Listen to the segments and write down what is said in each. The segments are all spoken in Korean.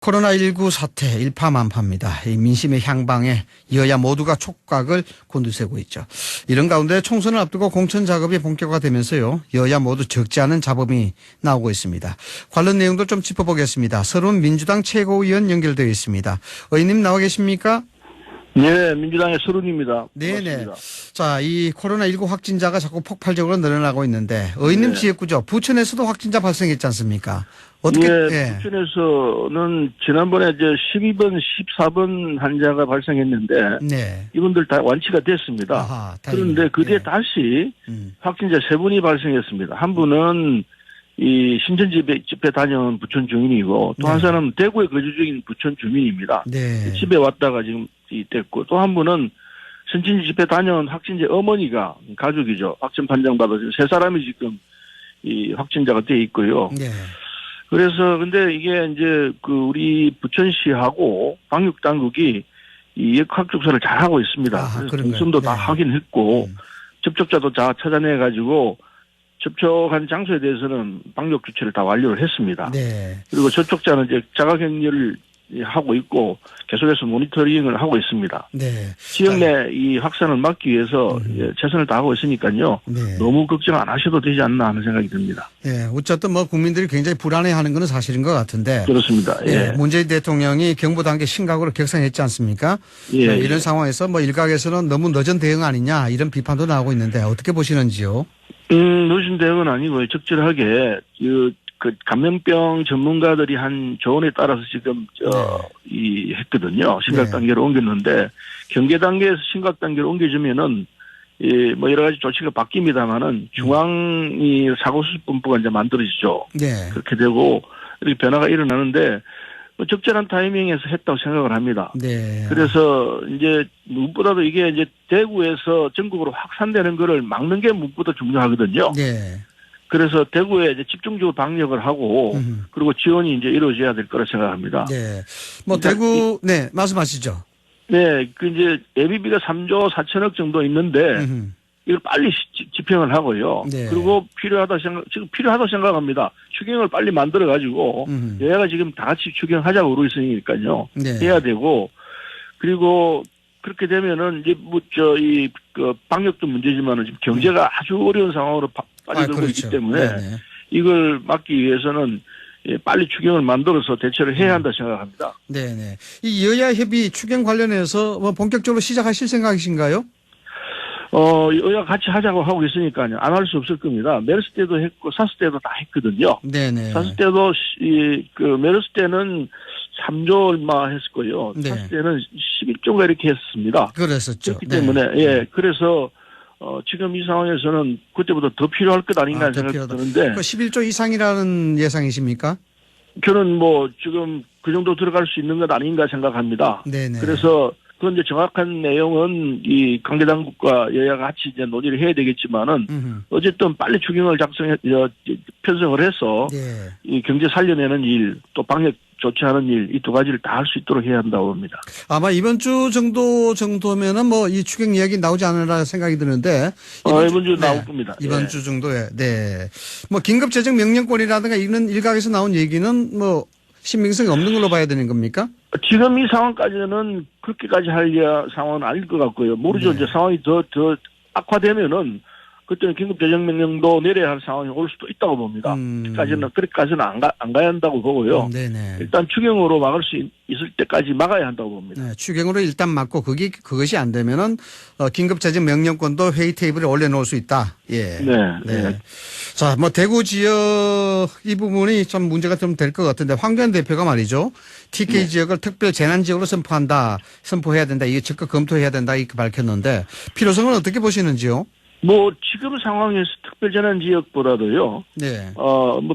코로나19 사태 일파만파입니다. 이 민심의 향방에 여야 모두가 촉각을 곤두세우고 있죠. 이런 가운데 총선을 앞두고 공천 작업이 본격화되면서요. 여야 모두 적지 않은 잡음이 나오고 있습니다. 관련 내용도 좀 짚어보겠습니다. 서른 민주당 최고위원 연결되어 있습니다. 의원님 나와 계십니까? 네, 민주당의 서른입니다. 네네. 자, 이 코로나19 확진자가 자꾸 폭발적으로 늘어나고 있는데 의원님 지역구죠. 부천에서도 확진자 발생했지 않습니까? 어떻게? 예, 부천에서는 지난번에 12번, 14번 환자가 발생했는데 네. 이분들 다 완치가 됐습니다. 아하, 그런데 그 뒤에 다시 확진자 3분이 발생했습니다. 한 분은 이 신천 집회 다녀온 부천 주민이고 또 한 사람은 대구에 거주 중인 부천 주민입니다. 네. 집에 왔다가 지금 됐고 또 한 분은 신천 집회 다녀온 확진자 어머니가 가족이죠. 확진 판정받아서 3사람이 지금 이 확진자가 돼 있고요. 네. 그래서 근데 이게 이제 우리 부천시하고 방역 당국이 이 역학 조사를 잘 하고 있습니다. 공선도 다 확인했고 접촉자도 다 찾아내 가지고 접촉한 장소에 대해서는 방역 조치를 다 완료를 했습니다. 네. 그리고 접촉자는 이제 자가격리를 하고 있고 계속해서 모니터링을 하고 있습니다. 네. 지역 내 이 확산을 막기 위해서 최선을 다하고 있으니까요. 네. 너무 걱정 안 하셔도 되지 않나 하는 생각이 듭니다. 네. 어쨌든 국민들이 굉장히 불안해하는 건 사실인 것 같은데. 그렇습니다. 예. 문재인 대통령이 경보 단계 심각으로 격상했지 않습니까? 예. 이런 상황에서 일각에서는 너무 늦은 대응 아니냐 이런 비판도 나오고 있는데 어떻게 보시는지요? 늦은 대응은 아니고요. 적절하게 감염병 전문가들이 한 조언에 따라서 지금 했거든요. 심각 단계로 옮겼는데 경계 단계에서 심각 단계로 옮겨주면은 여러 가지 조치가 바뀝니다만은 중앙 사고수습본부가 이제 만들어지죠. 네. 그렇게 되고 이렇게 변화가 일어나는데 적절한 타이밍에서 했다고 생각을 합니다. 네. 그래서 이제 무엇보다도 이게 이제 대구에서 전국으로 확산되는 거를 막는 게 무엇보다 중요하거든요. 네. 그래서 대구에 이제 집중적으로 방역을 하고 그리고 지원이 이제 이루어져야 될 거라 생각합니다. 네. 대구 말씀하시죠. 네, 이제 예비비가 3조 4천억 정도 있는데 이걸 빨리 집행을 하고요. 네. 그리고 지금 필요하다고 생각합니다. 추경을 빨리 만들어 가지고 여야가 지금 다 같이 추경하자고 그러고 있으니까요. 네. 해야 되고 그리고 그렇게 되면은 이제 방역도 문제지만은 지금 경제가 아주 어려운 상황으로 빠져들고 그렇죠. 있기 때문에 네네. 이걸 막기 위해서는 빨리 추경을 만들어서 대처를 해야 한다 생각합니다. 네네. 이 여야 협의 추경 관련해서 본격적으로 시작하실 생각이신가요? 여야 같이 하자고 하고 있으니까요. 안 할 수 없을 겁니다. 메르스 때도 했고 사스 때도 다 했거든요. 네네. 사스 때도 메르스 때는 3조 얼마 했었고요. 네. 사스 때는 11조가 이렇게 했습니다. 그랬었죠. 그렇기 때문에 그래서 지금 이 상황에서는 그때보다 더 필요할 것 아닌가 하는 생각이 드는데. 11조 이상이라는 예상이십니까? 저는 지금 그 정도 들어갈 수 있는 것 아닌가 생각합니다. 네네. 그래서 그건 이제 정확한 내용은 이 관계당국과 여야가 같이 이제 논의를 해야 되겠지만은 어쨌든 빨리 추경을 편성을 해서 이 경제 살려내는 일, 또 방역 조치하는 일, 이 두 가지를 다 할 수 있도록 해야 한다고 봅니다. 아마 이번 주 정도면은 이 추경 이야기 나오지 않으라 생각이 드는데. 이번 주 나올 겁니다. 이번 주 정도에. 네. 긴급 재정 명령권이라든가 이런 일각에서 나온 얘기는 신빙성이 없는 걸로 봐야 되는 겁니까? 지금 이 상황까지는 그렇게까지 할 상황은 아닐 것 같고요. 모르죠. 이제 상황이 더 악화되면은 그때는 긴급재정명령도 내려야 할 상황이 올 수도 있다고 봅니다. 그렇게까지는 안 가야 한다고 보고요. 네네. 일단 추경으로 막을 수 있을 때까지 막아야 한다고 봅니다. 네, 추경으로 일단 막고 그것이 안 되면은 긴급재정명령권도 회의 테이블에 올려놓을 수 있다. 예. 네. 자, 대구 지역 이 부분이 좀 문제가 좀 될 것 같은데 황교안 대표가 말이죠. TK 지역을 특별 재난 지역으로 선포해야 된다. 이게 적극 검토해야 된다. 이렇게 밝혔는데 필요성은 어떻게 보시는지요? 지금 상황에서 특별재난지역보다도요. 네.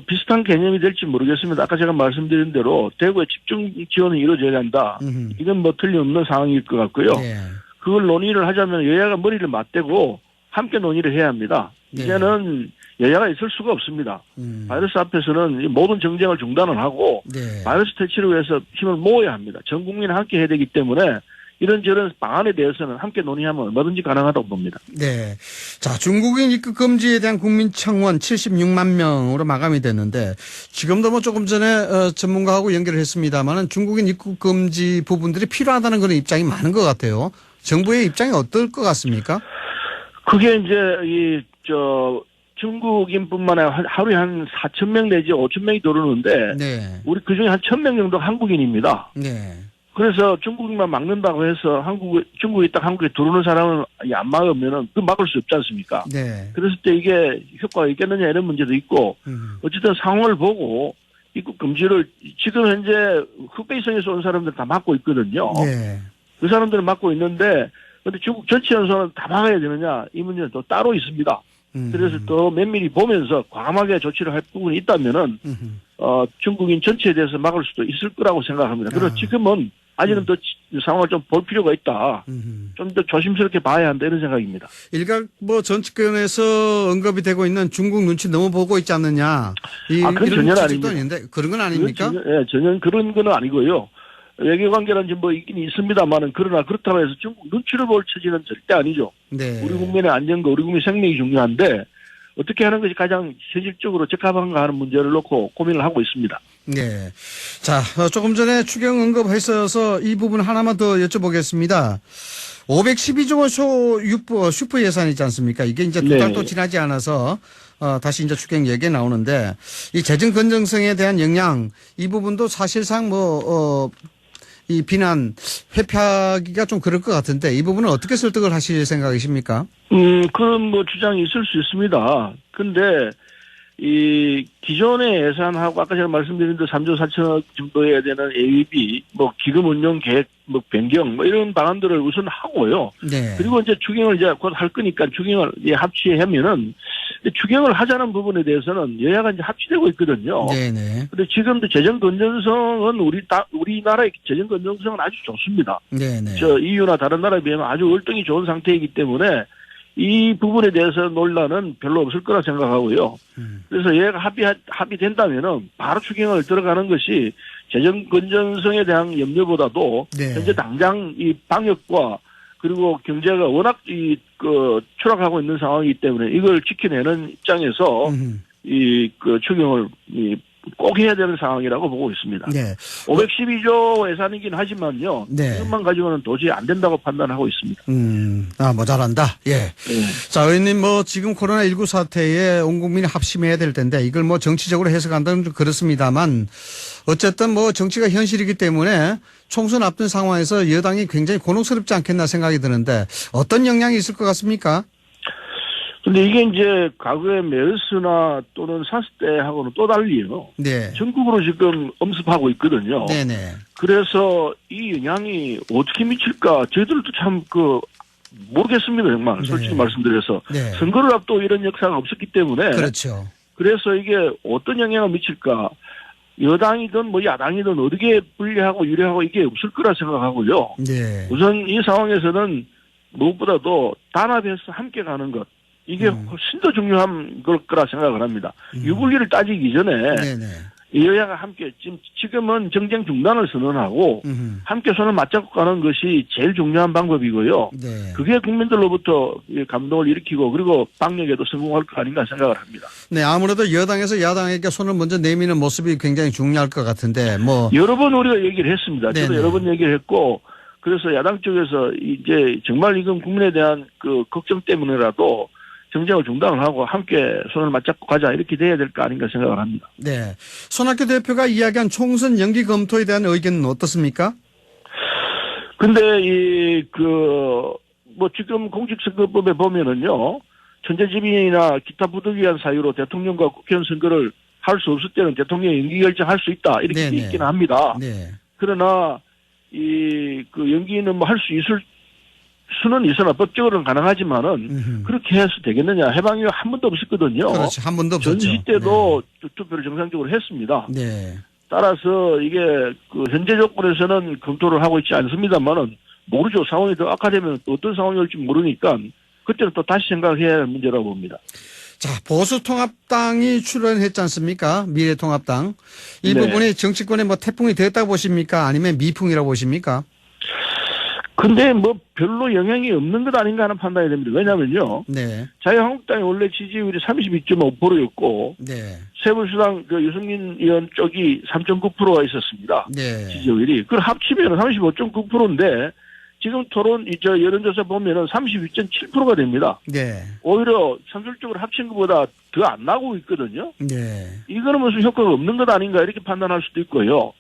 비슷한 개념이 될지 모르겠습니다. 아까 제가 말씀드린 대로 대구에 집중 지원이 이루어져야 한다. 이건 틀림없는 상황일 것 같고요. 네. 그걸 논의를 하자면 여야가 머리를 맞대고 함께 논의를 해야 합니다. 네. 이제는 여야가 있을 수가 없습니다. 바이러스 앞에서는 모든 정쟁을 중단을 하고 바이러스 퇴치를 위해서 힘을 모아야 합니다. 전 국민이 함께 해야 되기 때문에 이런저런 방안에 대해서는 함께 논의하면 얼마든지 가능하다고 봅니다. 네. 자, 중국인 입국 금지에 대한 국민 청원 76만 명으로 마감이 됐는데 지금도 뭐 조금 전에 전문가하고 연결을 했습니다만은 중국인 입국 금지 부분들이 필요하다는 그런 입장이 많은 것 같아요. 정부의 입장이 어떨 것 같습니까? 그게 이제 중국인뿐만 아니라 하루에 한 4,000명 내지 5,000명이 들어오는데 네. 우리 그중에 한 1,000명 정도 한국인입니다. 네. 그래서 중국인만 막는다고 해서 중국에 딱 한국에 들어오는 사람은 안 막으면은 그 막을 수 없지 않습니까? 네. 그랬을 때 이게 효과가 있겠느냐 이런 문제도 있고 어쨌든 상황을 보고 입국 금지를 지금 현재 흑베이성에서 온 사람들 다 막고 있거든요. 네. 그 사람들은 막고 있는데 근데 중국 전체 연소는 다 막아야 되느냐 이 문제는 또 따로 있습니다. 그래서 또 면밀히 보면서 과감하게 조치를 할 부분이 있다면은 중국인 전체에 대해서 막을 수도 있을 거라고 생각합니다. 그래서 지금은 아직은 더 상황을 좀 볼 필요가 있다. 좀 더 조심스럽게 봐야 한다 이런 생각입니다. 일각 뭐 정치권에서 언급이 되고 있는 중국 눈치 너무 보고 있지 않느냐. 그건 전혀 아닙니다. 있는데 그런 건 아닙니까? 전혀 그런 건 아니고요. 외교관계는 뭐 있긴 있습니다만은 그러나 그렇다고 해서 중국 눈치를 볼 처지는 절대 아니죠. 네. 우리 국민의 안전과 우리 국민 생명이 중요한데 어떻게 하는 것이 가장 현실적으로 적합한가 하는 문제를 놓고 고민을 하고 있습니다. 네. 자, 조금 전에 추경 언급했어서 이 부분 하나만 더 여쭤보겠습니다. 512조 원 슈퍼 예산이지 않습니까? 이게 이제 두 달도 지나지 않아서 다시 이제 추경 얘기 나오는데 이 재정 건전성에 대한 영향 이 부분도 사실상 이 비난 회피하기가 좀 그럴 것 같은데 이 부분은 어떻게 설득을 하실 생각이십니까? 그런 뭐 주장이 있을 수 있습니다. 근데 이 기존의 예산하고 아까 제가 말씀드린 그 3조 4천억 정도 해야 되는 예비비, 뭐 기금 운용 계획, 뭐 변경, 뭐 이런 방안들을 우선 하고요. 네. 그리고 이제 추경을 이제 곧 할 거니까 추경을 합치하면은 추경을 하자는 부분에 대해서는 여야가 이제 합치되고 있거든요. 네네. 근데 지금도 재정 건전성은 우리나라의 재정 건전성은 아주 좋습니다. 네네. EU나 다른 나라에 비하면 아주 월등히 좋은 상태이기 때문에 이 부분에 대해서 논란은 별로 없을 거라 생각하고요. 그래서 얘가 합의된다면은 바로 추경을 들어가는 것이 재정 건전성에 대한 염려보다도 현재 당장 이 방역과 그리고 경제가 워낙 추락하고 있는 상황이기 때문에 이걸 지켜내는 입장에서 추경을 꼭 해야 되는 상황이라고 보고 있습니다. 네. 512조 예산이긴 하지만요. 이것만 가지고는 도저히 안 된다고 판단하고 있습니다. 모자란다. 예. 네. 자, 의원님 지금 코로나19 사태에 온 국민이 합심해야 될 텐데 이걸 정치적으로 해석한다면 좀 그렇습니다만 어쨌든 정치가 현실이기 때문에 총선 앞둔 상황에서 여당이 굉장히 곤혹스럽지 않겠나 생각이 드는데 어떤 영향이 있을 것 같습니까? 근데 이게 이제 과거의 메르스나 또는 사스 때하고는 또 달리요. 네. 전국으로 지금 엄습하고 있거든요. 네네. 그래서 이 영향이 어떻게 미칠까 저희들도 참 모르겠습니다. 정말 솔직히 말씀드려서. 선거를 앞두고 이런 역사가 없었기 때문에. 그렇죠. 그래서 이게 어떤 영향을 미칠까. 여당이든 야당이든 어떻게 불리하고 유리하고 이게 없을 거라 생각하고요. 네. 우선 이 상황에서는 무엇보다도 단합해서 함께 가는 것. 이게 훨씬 더 중요한 걸 거라 생각을 합니다. 유불리를 따지기 전에 여야가 함께 지금은 정쟁 중단을 선언하고 함께 손을 맞잡고 가는 것이 제일 중요한 방법이고요. 네. 그게 국민들로부터 감동을 일으키고 그리고 방역에도 성공할 거 아닌가 생각을 합니다. 네, 아무래도 여당에서 야당에게 손을 먼저 내미는 모습이 굉장히 중요할 것 같은데 여러 번 우리가 얘기를 했습니다. 네네. 저도 여러 번 얘기를 했고 그래서 야당 쪽에서 이제 정말 이건 국민에 대한 걱정 때문에라도 정쟁을 중단을 하고 함께 손을 맞잡고 가자 이렇게 돼야 될 거 아닌가 생각을 합니다. 네. 손학규 대표가 이야기한 총선 연기 검토에 대한 의견은 어떻습니까? 근데 지금 공직선거법에 보면은요, 천재지변이나 기타 부득이한 사유로 대통령과 국회의원 선거를 할 수 없을 때는 대통령이 연기 결정할 수 있다 이렇게 돼 있기는 합니다. 네. 그러나 연기는 할 수 있을 수는 있으나 법적으로는 가능하지만은 그렇게 해서 되겠느냐 해방이 한 번도 없었거든요. 그렇죠. 한 번도 없었죠. 전시 때도 투표를 정상적으로 했습니다. 네. 따라서 이게 현재 조건에서는 검토를 하고 있지 않습니다만은 모르죠. 상황이 더 악화되면 또 어떤 상황이 올지 모르니까 그때는 또 다시 생각해야 할 문제라고 봅니다. 자, 보수통합당이 출연했지 않습니까? 미래통합당. 이 부분이 정치권에 태풍이 되었다고 보십니까? 아니면 미풍이라고 보십니까? 근데 뭐 별로 영향이 없는 것 아닌가 하는 판단이 됩니다. 왜냐면요. 네. 자유한국당이 원래 지지율이 32.5%였고, 네. 새누리당 유승민 의원 쪽이 3.9%가 있었습니다. 네. 지지율이. 그걸 합치면 35.9%인데, 지금 여론조사 보면은 32.7%가 됩니다. 네. 오히려 선술적으로 합친 것보다 더 안 나고 있거든요. 네. 이거는 무슨 효과가 없는 것 아닌가 이렇게 판단할 수도 있고요.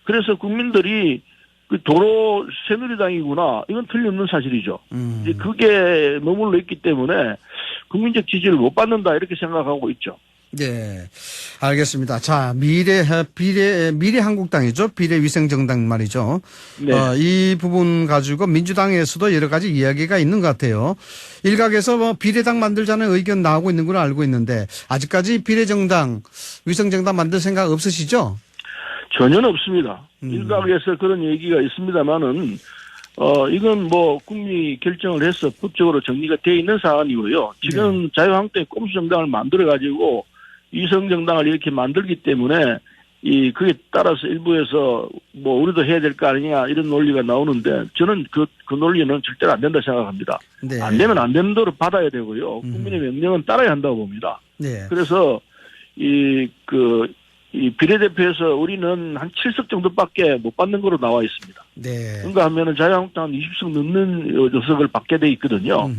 그래서 국민들이 그 도로 새누리당이구나. 이건 틀림없는 사실이죠. 이제 그게 머물러 있기 때문에 국민적 지지를 못 받는다 이렇게 생각하고 있죠. 네. 알겠습니다. 자, 미래 한국당이죠. 비례위생정당 말이죠. 네. 이 부분 가지고 민주당에서도 여러 가지 이야기가 있는 것 같아요. 일각에서 뭐 비례당 만들자는 의견 나오고 있는 걸 알고 있는데 아직까지 비례정당, 위생정당 만들 생각 없으시죠? 전혀 없습니다. 일각에서 그런 얘기가 있습니다만은 이건 뭐 국민이 결정을 해서 법적으로 정리가 돼 있는 사안이고요. 지금 네. 자유한국당이 꼼수 정당을 만들어 가지고 위성 정당을 이렇게 만들기 때문에 그게 따라서 일부에서 뭐 우리도 해야 될 거 아니냐 이런 논리가 나오는데 저는 그 논리는 절대로 안 된다 생각합니다. 네. 안 되면 안 되는 대로 받아야 되고요. 국민의 명령은 따라야 한다고 봅니다. 네. 그래서 이 비례대표에서 우리는 한 7석 정도밖에 못 받는 거로 나와 있습니다. 네. 그런가 하면은 자유한국당은 20석 넘는 녀석을 받게 돼 있거든요.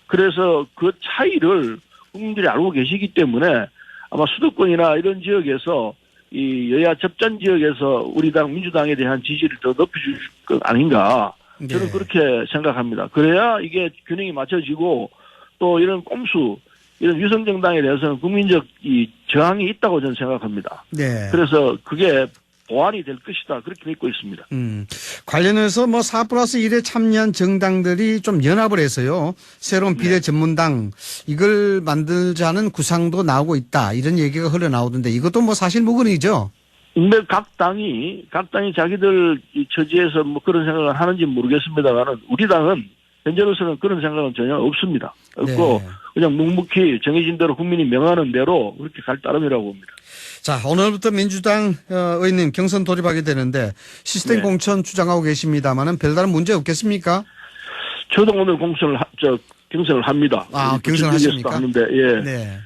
그래서 그 차이를 국민들이 알고 계시기 때문에 아마 수도권이나 이런 지역에서 이 여야 접전 지역에서 우리 당 민주당에 대한 지지를 더 높여줄 것 아닌가. 저는 네. 그렇게 생각합니다. 그래야 이게 균형이 맞춰지고 또 이런 꼼수 이런 위성정당에 대해서는 국민적 저항이 있다고 저는 생각합니다. 네. 그래서 그게 보완이 될 것이다. 그렇게 믿고 있습니다. 관련해서 뭐 4+1에 참여한 정당들이 좀 연합을 해서요. 새로운 비례 전문당 이걸 만들자는 구상도 나오고 있다. 이런 얘기가 흘러나오던데 이것도 뭐 사실 무근이죠. 근데 각 당이 자기들 처지에서 뭐 그런 생각을 하는지 모르겠습니다만은 우리 당은 현재로서는 그런 생각은 전혀 없습니다. 없고 네. 그냥 묵묵히 정해진 대로 국민이 명하는 대로 그렇게 갈 따름이라고 봅니다. 자, 오늘부터 민주당 의원님 경선 돌입하게 되는데 시스템 네. 공천 주장하고 계십니다만은 별다른 문제 없겠습니까? 저도 오늘 경선을 합니다. 경선을 하십니까? 하는데, 예. 네.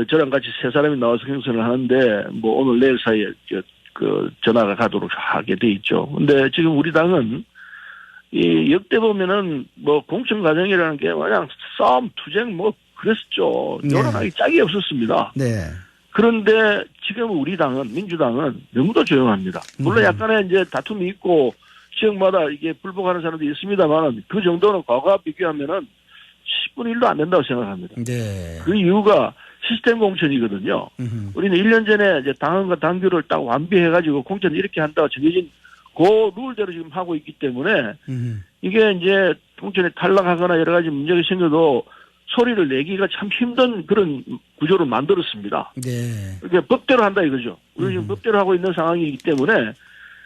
저랑 같이 세 사람이 나와서 경선을 하는데, 뭐 오늘 내일 사이에 전화가 가도록 하게 돼 있죠. 근데 지금 우리 당은 역대 보면은 뭐 공천 과정이라는 게 그냥 싸움, 투쟁 뭐 그랬었죠. 네. 여론하기 짝이 없었습니다. 네. 그런데 지금 우리 당은 민주당은 너무도 조용합니다. 물론 약간의 이제 다툼이 있고 지역마다 이게 불복하는 사람도 있습니다만 그 정도는 과거와 비교하면은 10분의 1도 안 된다고 생각합니다. 네. 그 이유가 시스템 공천이거든요. 우리는 1년 전에 이제 당헌과 당규를 딱 완비해가지고 공천을 이렇게 한다고 정해진 그 룰대로 지금 하고 있기 때문에 이게 이제 공천에 탈락하거나 여러 가지 문제가 생겨도 소리를 내기가 참 힘든 그런 구조를 만들었습니다. 네. 그러니까 법대로 한다 이거죠. 우리 지금 법대로 하고 있는 상황이기 때문에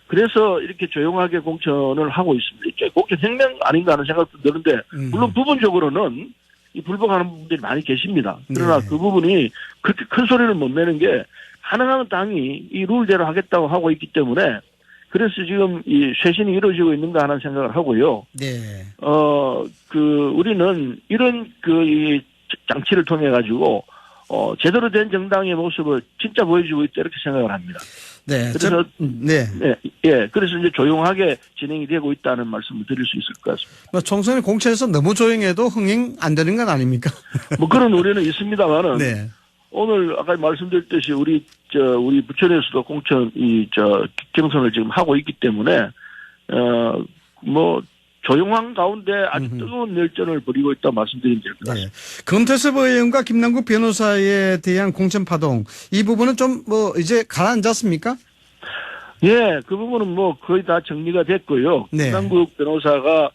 그래서 이렇게 조용하게 공천을 하고 있습니다. 이게 공천 혁명 아닌가 하는 생각도 드는데 물론 부분적으로는 이 불복하는 분들이 많이 계십니다. 그러나 네. 그 부분이 그렇게 큰 소리를 못 내는 게 가능한 당이 이 룰대로 하겠다고 하고 있기 때문에 그래서 지금 이 쇄신이 이루어지고 있는가 하는 생각을 하고요. 네. 우리는 이런 이 장치를 통해 가지고 제대로 된 정당의 모습을 진짜 보여주고 있다 이렇게 생각을 합니다. 네. 그래서 네. 예. 그래서 이제 조용하게 진행이 되고 있다는 말씀을 드릴 수 있을 것 같습니다. 뭐 총선에 공천에서 너무 조용해도 흥행 안 되는 건 아닙니까? 뭐 그런 우려는 있습니다만은 네. 오늘 아까 말씀드렸듯이 우리 부천에서도 경선을 지금 하고 있기 때문에 뭐 조용한 가운데 아주 뜨거운 열전을 벌이고 있다 말씀드리면 될 것 같습니다. 네. 금태섭 의원과 김남국 변호사에 대한 공천 파동 이 부분은 좀 뭐 이제 가라앉았습니까? 예, 그 부분은 뭐 거의 다 정리가 됐고요. 네. 김남국 변호사가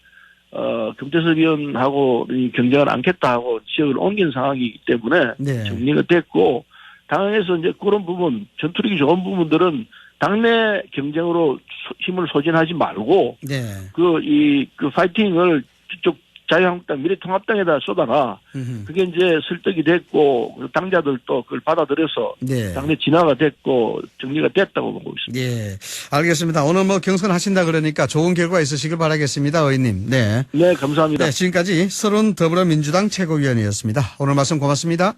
금태섭 의원하고 경쟁을 않겠다 하고 지역을 옮긴 상황이기 때문에 네. 정리가 됐고 당에서 이제 그런 부분 전투력이 좋은 부분들은 당내 경쟁으로 힘을 소진하지 말고 네. 그 파이팅을 자유한국당, 미래통합당에다 쏟아라. 그게 이제 설득이 됐고 당자들도 그걸 받아들여서 네. 당내 진화가 됐고 정리가 됐다고 보고 있습니다. 예, 알겠습니다. 오늘 뭐 경선하신다 그러니까 좋은 결과 있으시길 바라겠습니다, 의원님. 네. 네, 감사합니다. 네, 지금까지 서른 더불어민주당 최고위원이었습니다. 오늘 말씀 고맙습니다.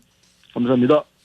감사합니다.